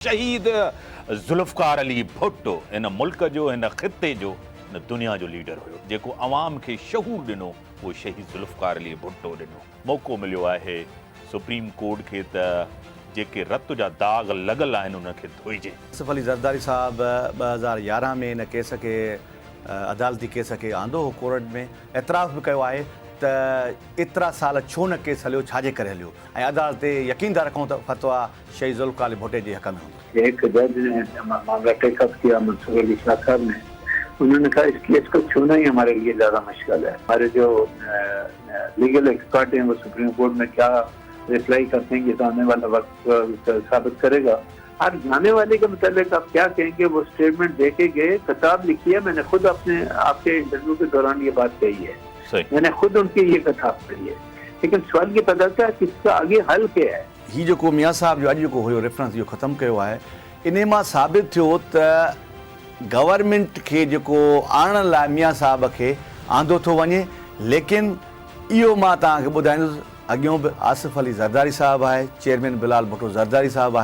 शहीद जुल्फ़कार अली भुट्टो इन मुल्क जो इन ख़िते जो इन दुनिया जो लीडर हुयो जेको अवाम खे शहूर ॾिनो उहो शहीद जुल्फ़कार अली भुट्टो ॾिनो। मौक़ो मिलियो आहे सुप्रीम कोर्ट खे त जेके रत जा दाग़ लॻल आहिनि उनखे धोइजे। आसिफ अली ज़रदारी साहब 2011 में इन केस खे अदालती केस खे आंदो हो कोर्ट में, एतिराफ़ बि कयो आहे त एतिरा साल छो न केस हलियो, छाजे करे हलियो, ऐं अदालत ते यकीन था रखूं त फतवा शहीद जुल्फ़कार अली भुट्टो जे हक़ में हूंदो। एक जज ने मामला टेकअप किया मंसूर अली शाह साहब ने, उन्होंने कहा इस केस को छूना ही हमारे लिए ज्यादा मुश्किल है। हमारे जो लीगल एक्सपर्ट हैं वो सुप्रीम कोर्ट में क्या रिप्लाई करते हैं ये तो आने वाला वक्त साबित करेगा। हर जाने वाले के मतलब आप क्या कहेंगे, वो स्टेटमेंट दे के गए, किताब लिखी है, मैंने खुद अपने आपके इंटरव्यू के दौरान ये बात कही है, मैंने खुद उनकी ये किताब पढ़ी है, लेकिन सवाल ये पता था कि इसका आगे हल क्या है। ही जेको मियाँ साहब जो अॼु जेको हुयो रेफरेंस इहो ख़तमु कयो आहे, इन मां साबित थियो त गवर्नमेंट खे जेको आणण लाइ मियाँ साहब खे आंदो थो वञे, लेकिन इहो मां तव्हांखे ॿुधाईंदुसि, अॻियों बि आसिफ अली ज़रदारी साहब आहे, चेयरमैन बिलाल भुट्टो ज़रदारी साहब आहे।